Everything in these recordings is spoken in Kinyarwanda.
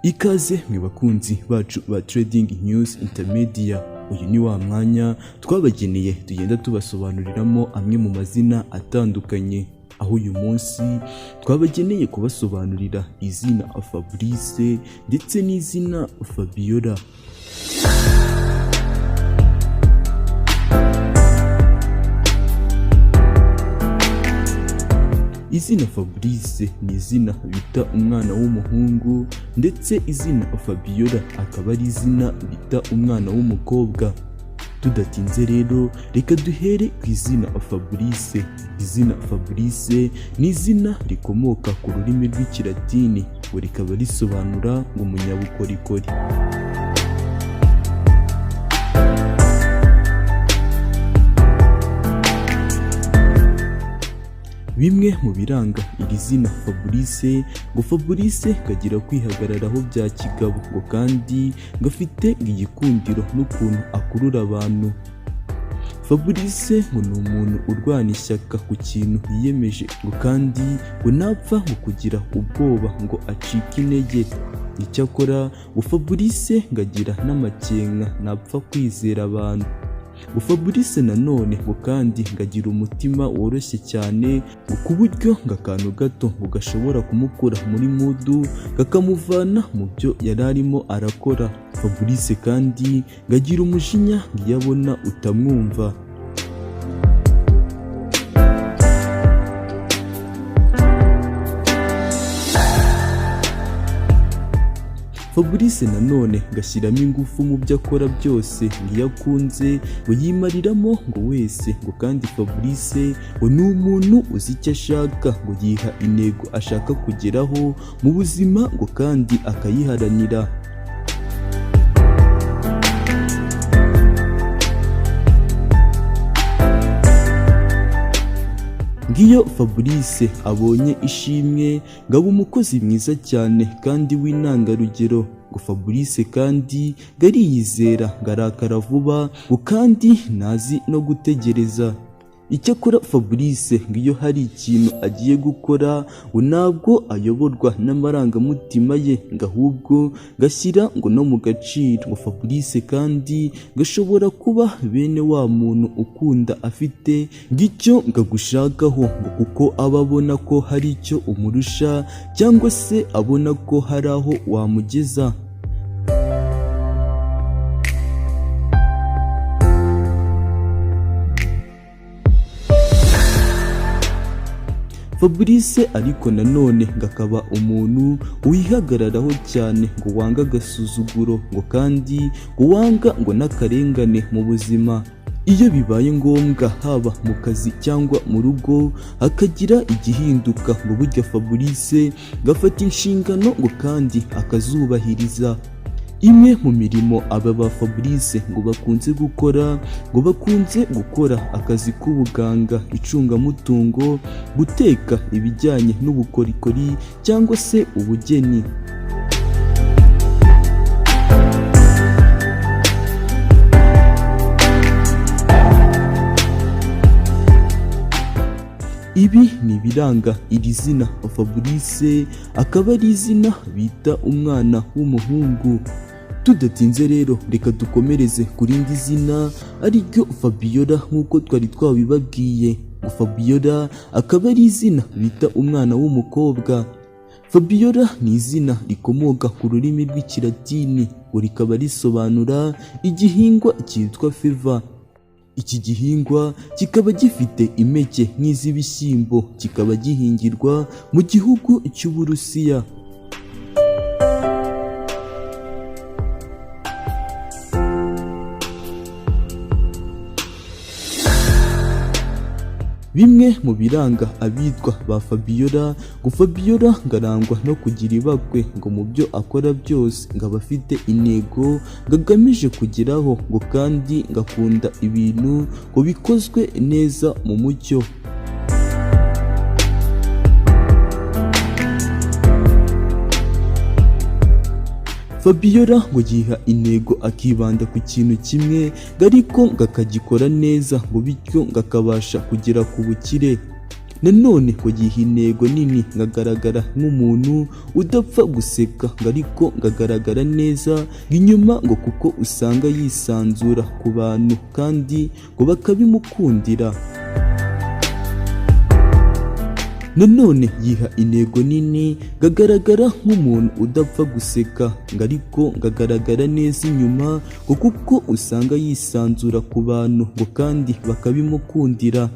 Ikaze mwe bakunzi bacu ba Trading News Intermedia. Uyu ni wa mwanya twabageneye tugenda tubasobanuriramo amwe mu mazina atandukanye, aho uyu munsi twabageneye kubasobanurira izina FABRICE ndetse n'izina FABIOLA. Izina FABRICE ni izina bita umwana w'umuhungu, ndetse izina FABIOLA akaba ari izina bita umwana w'umukobwa. Tudatinze rero reka duhere ku izina FABRICE. Izina FABRICE ni izina rikomoka ku rurimi rw'ikilatini, ngo rikaba risobanura ngo umunyabukorikori. Bimwe mu biranga iri zina FABRICE, ngo FABRICE kagira kwihagararaho bya kigabo, ngo kandi gafite igikundiro n'ukuntu akurura abantu. FABRICE ngo ni umuntu urwana ishyaka ku kintu yiyemeje, ngo kandi ngo napfa ngo kugira ubwoba ngo acike intege. Icyakora ngo FABRICE ngagira n'amakenga, napfa kwizera abantu. ngo FABRICE nanone ngo kandi ngagira umutima woroshye cyane, ngo ku buryo akantu gato ngo gashobora kumukura muri mudu kakamuvana mu byo yari arimo arakora. FABRICE kandi ngagira umujinya iyo abona utamwumva. FABRICE nanone gashyiramo ingufu mu byo akora byose, iyo akunze ngo yimariramo ngo wese, ngo kandi FABRICE ngo ni umuntu uzi icyo ashaka, ngo yiha intego ashaka kugeraho mu buzima, ngo kandi akayiharanira. Ngiyo FABRICE abonye ishimwe ngo aba umukozi mwiza cyane kandi w'intangarugero. ngo FABRICE kandi gariyizera, ngarakara vuba, ngo kandi ntazi no gutegereza. Icyakora FABRICE ngo iyo hari ikintu agiye gukora, ngo ntabwo ayoborwa n'amarangamutima ye, ngo ahubwo gashyira ngo no mu gaciro. ngo FABRICE kandi gashobora kuba bene wa muntu ukunda afite ngicyo ngagushakaho, ngo kuko aba abona ko hari icyo umurusha, cyangwa se abona ko hari aho wamugeza. FABRICE ariko nanone ngakaba umuntu wihagararaho cyane, ngo wanga agasuzuguro, ngo kandi ngo wanga ngo n'akarengane mu buzima. Iyo bibaye ngombwa haba mu kazi cyangwa mu rugo hakagira igihinduka, ngo burya FABRICE gafata inshingano ngo kandi akazubahiriza. Imwe mu mirimo aba ba FABRICE ngo bakunze gukora, ngo bakunze gukora akazi k'ubuganga, icungamutungo, guteka ibijyanye n'ubukorikori cyangwa se ubugeni. Ibi ni ibiranga iri zina FABRICE, akaba ari izina bita umwana w'umuhungu. Tudatinze rero reka dukomereze ku rindi zina ariryo FABIOLA. nk'uko twari twabibabwiye, ngo FABIOLA akaba ari izina bita umwana w'umukobwa. FABIOLA ni izina rikomoka ku rurimi rw'ikilatini, ngo rikaba risobanura igihingwa cyitwa feva. Iki gihingwa kikaba gifite impeke nk'iz'ibishyimbo, kikaba gihingirwa mu gihugu cy'Uburusiya. Bimwe mu biranga abitwa ba FABIOLA, ngo FABIOLA ngarangwa no kugira ibakwe, ngo mu byo akora byose ngo aba afite intego ngagamije kugeraho, ngo kandi ngakunda ibintu ngo bikozwe neza mu mucyo. FABIOLA ngo yiha intego akibanda ku kintu kimwe, ariko ngakagikora neza, ngo bityo ngakabasha kugera ku bukire. nanone ngo yiha intego nini ngagaragara nk'umuntu udapfa guseka ngo ariko ngagaragara neza inyuma ngo kuko usanga yisanzura ku bantu kandi ngo bakabimukundira. Nanone yiha intego nini ngagaragara nk'umuntu udapfa guseka ngo ariko ngagaragara neza inyuma ngo kuko usanga yisanzura ku bantu ngo kandi bakabimukundira.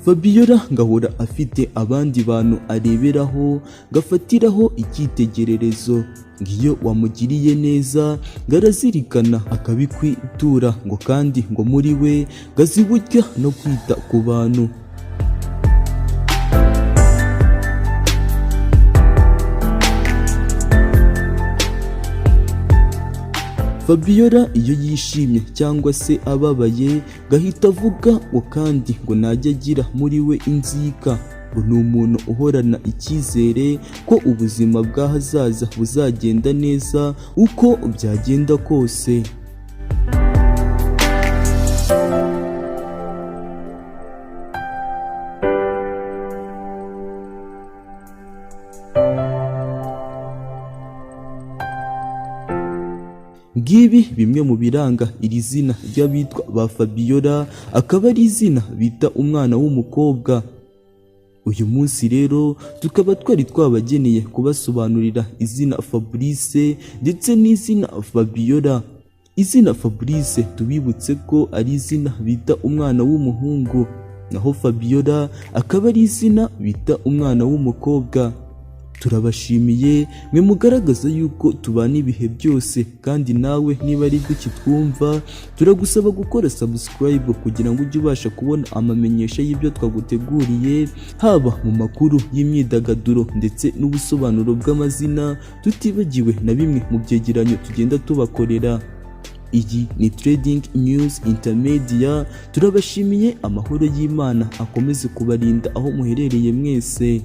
Fabiola ngahora afite abandi bantu areberaho gafatiraho icyitegererezo ngiyo wamugiriye neza ngarazirikana akabikwitura ngo kandi ngo muri we gaziburya no kwita ku bantu. Fabiola iyo yishimye cyangwa se ababaye gahita avuga ngo kandi ngo najya agira muri we inzika ngo ni umuntu uhorana icyizere ko ubuzima bw'ahazaza buzagenda neza uko byagenda kose. Ngibi bimwe mu biranga iri zina ry'abitwa ba Fabiola, akaba ari izina bita umwana w'umukobwa. Uyu munsi rero tukaba twari twabageneye kubasobanurira izina Fabrice ndetse n'izina Fabiola. Izina Fabrice tubibutse ko ari izina bita umwana w'umuhungu, naho Fabiola akaba ari izina bita umwana w'umukobwa. Turabashimiye mwe mugaragaza yuko tubana ibihe byose, kandi nawe niba ari gutya twumva turagusaba gukora subscribe kugira ngo ujye ubasha kubona amamenyesha y'ibyo twaguteguriye, haba mu makuru y'imyidagaduro ndetse n'ubusobanuro bw'amazina, tutibagiwe na bimwe mu byegeranyo tugenda tubakorera. Iyi ni Trading News Intermedia. Turabashimiye, amahoro y'Imana akomeze kubarinda aho muherereye mwese.